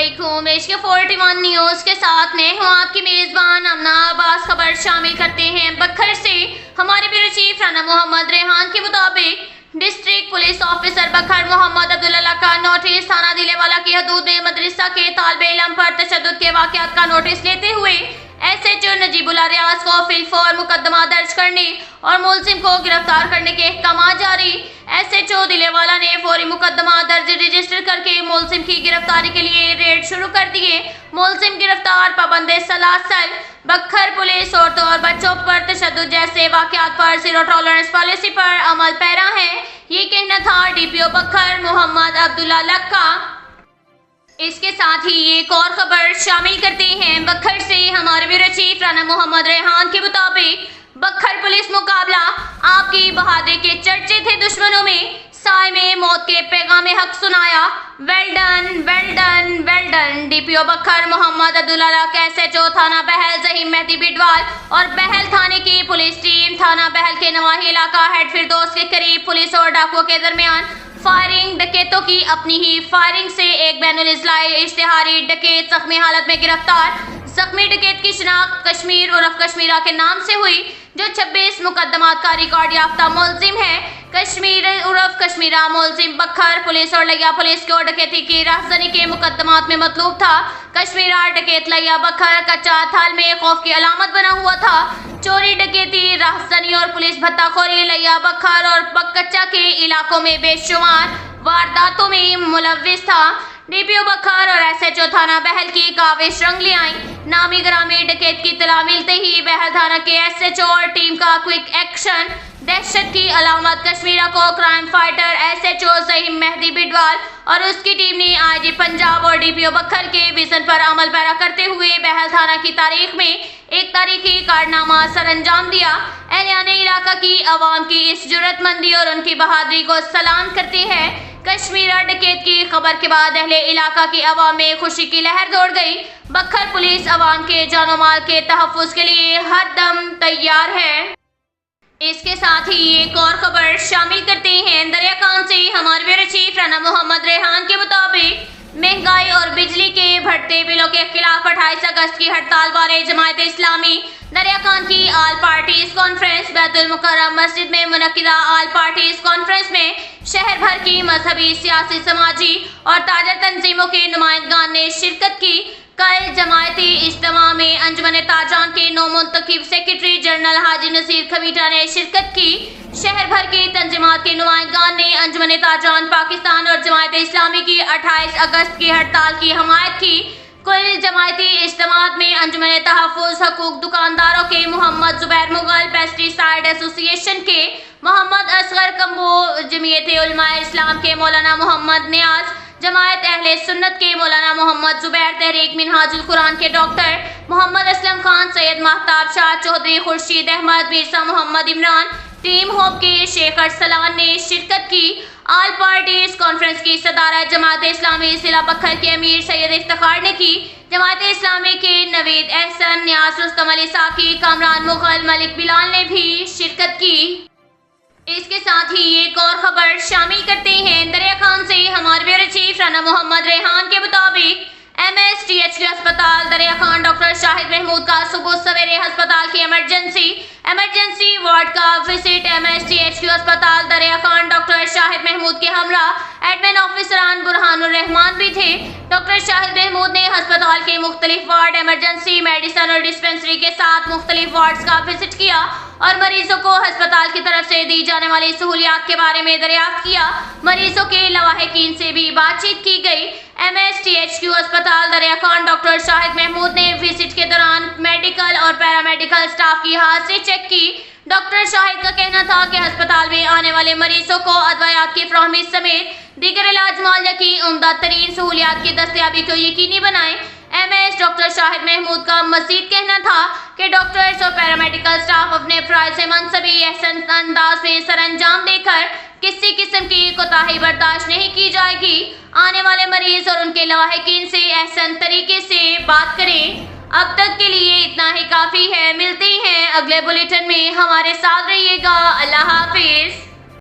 علیکم۔ عشق 41 نیوز کے ساتھ میں ہوں آپ کی میزبان امنا عباس۔ خبر شامل کرتے ہیں بکھر سے۔ ہمارے بیورو چیف رانا محمد ریحان کے مطابق ڈسٹرکٹ پولیس آفیسر بکھر محمد عبداللہ کا نوٹس تھانہ دلے والا کی حدود میں مدرسہ کے طالب علم پر تشدد کے واقعات کا نوٹس لیتے ہوئے ایس ایچ او نجیب اللہ ریاض کو فی الفور مقدمہ درج کرنے اور ملزم کو گرفتار کرنے کے احکامات جاری۔ ایس ایچ او دلے والا نے فوری مقدمہ درج رجسٹر کر کے ملزم کی گرفتاری کے لیے ریڈ شروع کر دیے۔ ملزم گرفتار پابند سلاسل بکھر پولیس عورتوں اور بچوں پر تشدد جیسے واقعات پر زیرو ٹالرنس پالیسی پر عمل پیرا ہے، یہ کہنا تھا D P O Bhakkar Muhammad عبداللہ کا۔ اس کے ساتھ ہی ایک اور خبر شامل کرتے ہیں بکھر سے۔ ہمارے بیورو چیف رانا محمد ریحان کے مطابق بکھر پولیس مقابلہ آپ کی بہادری کے چرچے تھے دشمنوں میں، سائے میں موت کے پیغام حق سنایا، well done well done well done. D P O Bhakkar Muhammad عبداللہ کا ایس ایچ او تھانہ بہل ظہیم مہدی بڈوال اور بہل تھانے کی پولیس ٹیم تھانہ بہل کے نواحی علاقہ ہیڈ فردوس کے قریب پولیس اور ڈاکوؤں کے درمیان فائرنگ۔ ڈکیتوں کی اپنی ہی فائرنگ سے ایک بین الاضلاعی اشتہاری ڈکیت زخمی حالت میں گرفتار۔ زخمی ڈکیت کی شناخت کشمیر عرف کشمیرہ کے نام سے ہوئی، جو 26 مقدمات کا ریکارڈ یافتہ ملزم ہے۔ کشمیر عرف کشمیرہ ملزم بکھر پولیس اور لیا پولیس کو ڈکیتی کی راہزنی کے مقدمات میں مطلوب تھا۔ کشمیرہ ڈکیت لیا بکھر کچا تھال میں خوف کی علامت بنا ہوا تھا۔ چوری ڈکیتی راہزنی اور پولیس بھتہ خوری لیا بکھر اور کچا کے علاقوں میں بے شمار وارداتوں میں ملوث تھا۔ ڈی پی او بکھر اور ایس ایچ او تھانہ بہل کی کاوش رنگ لے آئی۔ نامی گرامی ڈکیت کی اطلاع ملتے ہی بہل تھانہ کے ایس ایچ او اور ٹیم کا کوئک ایکشن۔ دہشت کی علامت کشمیرہ کو crime fighter S H O Zaheem Mehdi Budwal اور اس کی ٹیم نے آئی جی پنجاب اور ڈی پی او بکھر کے وژن پر عمل پیرا کرتے ہوئے بہل تھانہ کی تاریخ میں ایک تاریخی کارنامہ سر انجام دیا۔ اہلیان علاقہ کی عوام کی اس جرأت مندی اور ان کی بہادری کو سلام کرتے ہیں۔ کشمیرہ ڈکیت کی خبر کے بعد اہل علاقہ کی عوام میں خوشی کی لہر دوڑ گئی۔ بکھر پولیس عوام کے جان و مال کے تحفظ کے لیے ہر دم تیار ہے۔ اس کے ساتھ ہی ایک اور خبر شامل کرتے ہیں دریا خان سے۔ ہمارے بیورو چیف رانا محمد ریحان کے مطابق مہنگائی اور بجلی کے بڑھتے بلوں کے خلاف 28 اگست کی ہڑتال والے جماعت اسلامی دریا خان کی آل پارٹیز کانفرنس بیت المکرم مسجد میں منعقدہ آل پارٹیز کانفرنس میں شہر بھر کی مذہبی، سیاسی، سماجی اور تاجر تنظیموں کے نمائندگان نے شرکت کی۔ کل جماعتی اجتماع میں انجمن تاجران کے نو منتخب سیکرٹری جنرل حاجی نصیر کھمیٹا نے شرکت کی۔ شہر بھر کی تنظیمات کے نمائندگان نے انجمن تاجران پاکستان اور جماعت اسلامی کی 28 اگست کی ہڑتال کی حمایت کی۔ کل جماعتی اجتماعات میں انجمن تحفظ حقوق دکانداروں کے محمد زبیر مغل، پیسٹی سائیڈ ایسوسی ایشن کے محمد اصغر کمبو، جمعیت علماء اسلام کے مولانا محمد نیاز، جماعت اہل سنت کے مولانا محمد زبیر، تحریک منہاج القرآن کے ڈاکٹر محمد اسلم خان، سید مہتاب شاہ چودھری، خورشید احمد، مرزا محمد عمران، ٹیم ہوپ کے شیخ ارسلان نے شرکت کی۔ آل پارٹیز کانفرنس کی صدارت جماعت اسلامی ضلع بکھر کے امیر سید افتخار نے کی۔ جماعت اسلامی کے نوید احسن، نیاز رستم علی ساکی، کامران مغل، ملک بلال نے بھی شرکت کی۔ اس کے ساتھ ہی ایک اور خبر شامل کرتے ہیں دریا خان سے۔ ہمارے بیورو چیف رانا محمد ریحان کے مطابق M S T H Q ہسپتال دریا خان ڈاکٹر شاہد محمود کا صبح سویرے ہسپتال کی ایمرجنسی وارڈ کا visit. M S T H Q ہسپتال دریا خان ڈاکٹر شاہد محمود کے ہمراہ ایڈمن آفیسران برہان الرحمان بھی تھے۔ ڈاکٹر شاہد محمود نے ہسپتال کے مختلف وارڈ، ایمرجنسی میڈیسن اور ڈسپنسری کے ساتھ مختلف وارڈز کا وزٹ کیا اور مریضوں کو ہسپتال کی طرف سے دی جانے والی سہولیات کے بارے میں دریافت کیا۔ مریضوں کے لواحقین سے بھی بات چیت کی گئی۔ M S T H Q ہسپتال دریا خان ڈاکٹر شاہد محمود نے وزٹ کے دوران میڈیکل اور پیرامیڈیکل اسٹاف کی حاضری چیک کی۔ ڈاکٹر شاہد کا کہنا تھا کہ ہسپتال میں آنے والے مریضوں کو ادویات کی فراہمی سمیت دیگر علاج معالجہ کی عمدہ ترین سہولیات کی دستیابی کو یقینی بنائیں۔ ایم ایس ڈاکٹر شاہد محمود کا مزید کہنا تھا کہ ڈاکٹرز اور پیرامیڈیکل اسٹاف اپنے فرائض منصبی احسن انداز میں سر انجام دے کر کسی قسم کی کوتاہی برداشت نہیں کی جائے گی۔ آنے والے مریض اور ان کے لواحقین سے احسن طریقے سے بات کریں۔ اب تک کے لیے اتنا ہی کافی ہے۔ ملتے ہیں اگلے بلیٹن میں، ہمارے ساتھ رہیے گا۔ اللہ حافظ۔